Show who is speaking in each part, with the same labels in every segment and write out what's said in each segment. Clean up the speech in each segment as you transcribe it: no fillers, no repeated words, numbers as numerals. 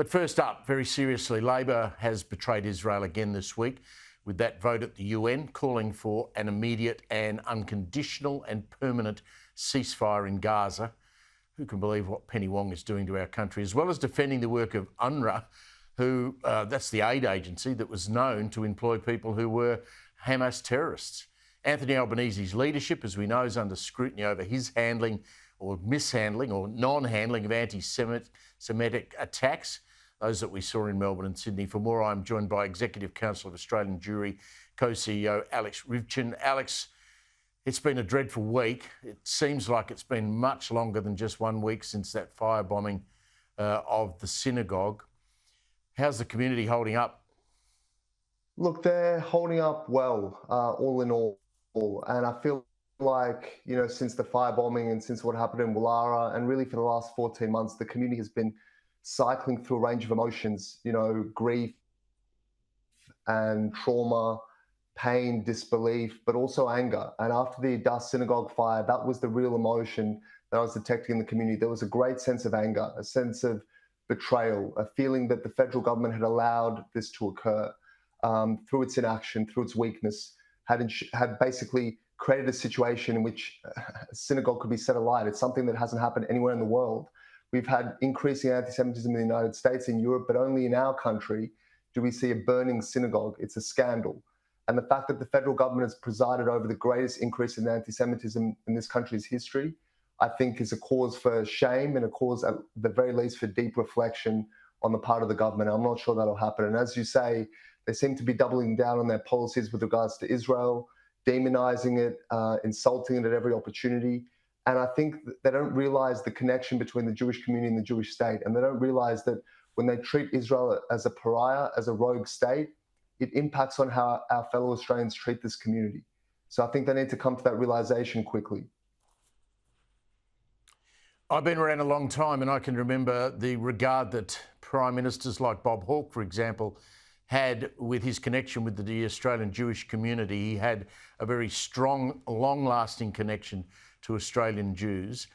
Speaker 1: But first up, very seriously, Labor has betrayed Israel again this week with that vote at the UN calling for an immediate and unconditional and permanent ceasefire in Gaza. Who can believe what Penny Wong is doing to our country, as well as defending the work of UNRWA, who, that's the aid agency that was known to employ people who were Hamas terrorists. Anthony Albanese's leadership, as we know, is under scrutiny over his handling or mishandling or non-handling of anti-Semitic attacks, those that we saw in Melbourne and Sydney. For more, I'm joined by Executive Council of Australian Jewry co-CEO Alex Ryvchin. Alex, it's been a dreadful week. It seems like it's been much longer than just 1 week since that firebombing of the synagogue. How's the community holding up?
Speaker 2: Look, they're holding up well, all in all. And I feel like, since the firebombing and since what happened in Woollahra, and really for the last 14 months, the community has been cycling through a range of emotions, grief and trauma, pain, disbelief, but also anger. And after the Addas synagogue fire, that was the real emotion that I was detecting in the community. There was a great sense of anger, a sense of betrayal, a feeling that the federal government had allowed this to occur through its inaction, through its weakness, had basically created a situation in which a synagogue could be set alight. It's something that hasn't happened anywhere in the world. We've had increasing anti-Semitism in the United States, in Europe, but only in our country do we see a burning synagogue. It's a scandal. And the fact that the federal government has presided over the greatest increase in anti-Semitism in this country's history, I think is a cause for shame and a cause, at the very least, for deep reflection on the part of the government. I'm not sure that'll happen. And as you say, they seem to be doubling down on their policies with regards to Israel, demonizing it, insulting it at every opportunity. And I think they don't realize the connection between the Jewish community and the Jewish state. And they don't realize that when they treat Israel as a pariah, as a rogue state, it impacts on how our fellow Australians treat this community. So I think they need to come to that realization quickly.
Speaker 1: I've been around a long time, and I can remember the regard that Prime Ministers like Bob Hawke, for example, had with his connection with the Australian Jewish community. He had a very strong, long-lasting connection to Australian Jews.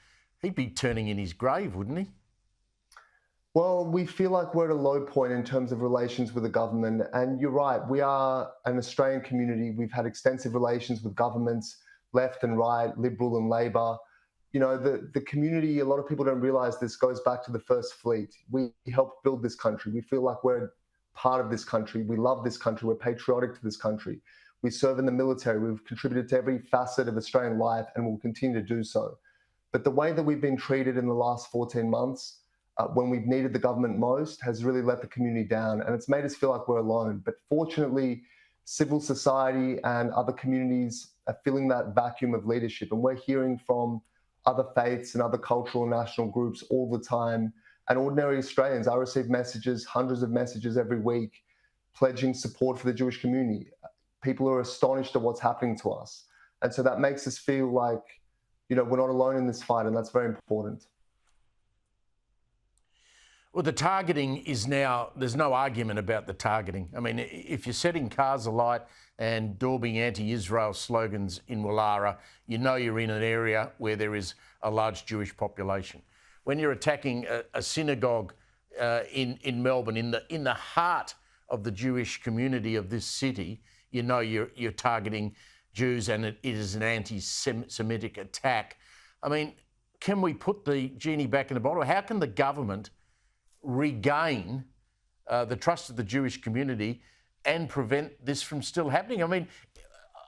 Speaker 1: He'd be turning in his grave, wouldn't he?
Speaker 2: Well, we feel like we're at a low point in terms of relations with the government. And you're right, we are an Australian community. We've had extensive relations with governments, left and right, Liberal and Labor. The community, a lot of people don't realize this goes back to the First Fleet. We helped build this country. We feel like we're part of this country. We love this country. We're patriotic to this country. We serve in the military. We've contributed to every facet of Australian life and will continue to do so. But the way that we've been treated in the last 14 months, when we've needed the government most, has really let the community down, and it's made us feel like we're alone. But fortunately, civil society and other communities are filling that vacuum of leadership, and we're hearing from other faiths and other cultural and national groups all the time. And ordinary Australians, I receive messages, hundreds of messages every week, pledging support for the Jewish community. People are astonished at what's happening to us. And so that makes us feel like, we're not alone in this fight, and that's very important.
Speaker 1: Well, the targeting is now, there's no argument about the targeting. I mean, if you're setting cars alight and daubing anti-Israel slogans in Woollahra, you're in an area where there is a large Jewish population. When you're attacking a synagogue in Melbourne, in the heart of the Jewish community of this city, you're targeting Jews, and it is an anti-Semitic attack. I mean, can we put the genie back in the bottle? How can the government regain the trust of the Jewish community and prevent this from still happening? I mean,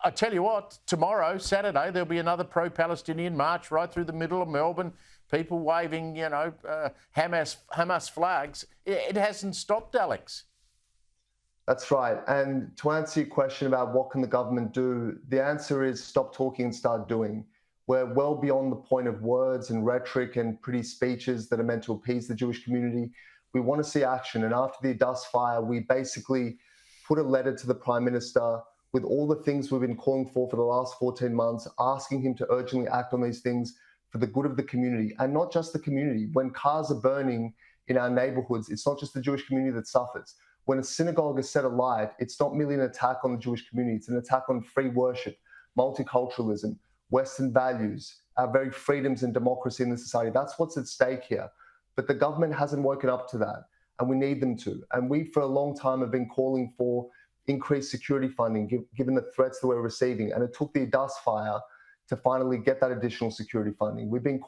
Speaker 1: I tell you what, tomorrow, Saturday, there'll be another pro-Palestinian march right through the middle of Melbourne, people waving, Hamas flags. It hasn't stopped, Alex.
Speaker 2: That's right. And to answer your question about what can the government do, the answer is stop talking and start doing. We're well beyond the point of words and rhetoric and pretty speeches that are meant to appease the Jewish community. We want to see action. And after the Addas fire, we basically put a letter to the Prime Minister with all the things we've been calling for the last 14 months, asking him to urgently act on these things for the good of the community, and not just the community. When cars are burning in our neighborhoods, it's not just the Jewish community that suffers. When a synagogue is set alight, it's not merely an attack on the Jewish community, it's an attack on free worship, multiculturalism, Western values, our very freedoms and democracy in the society. That's what's at stake here. But the government hasn't woken up to that. and we need them to. And we, for a long time, have been calling for increased security funding, given the threats that we're receiving. And it took the Addas fire to finally get that additional security funding. We've been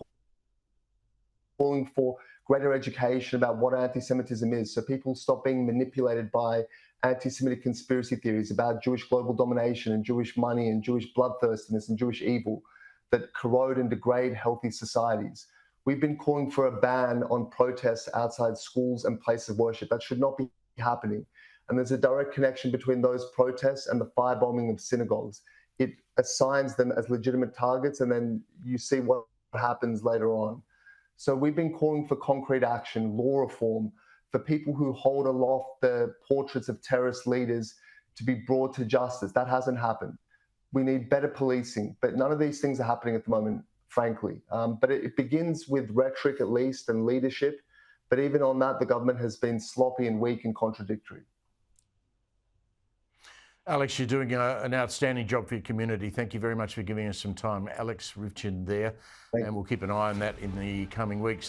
Speaker 2: calling for greater education about what anti-Semitism is, so people stop being manipulated by anti-Semitic conspiracy theories about Jewish global domination and Jewish money and Jewish bloodthirstiness and Jewish evil that corrode and degrade healthy societies. We've been calling for a ban on protests outside schools and places of worship. That should not be happening. And there's a direct connection between those protests and the firebombing of synagogues. It assigns them as legitimate targets, and then you see what happens later on. So we've been calling for concrete action, law reform, for people who hold aloft the portraits of terrorist leaders to be brought to justice. That hasn't happened. We need better policing, but none of these things are happening at the moment, frankly. But it begins with rhetoric, at least, and leadership. But even on that, the government has been sloppy and weak and contradictory.
Speaker 1: Alex, you're doing an outstanding job for your community. Thank you very much for giving us some time. Alex Ryvchin there, and we'll keep an eye on that in the coming weeks.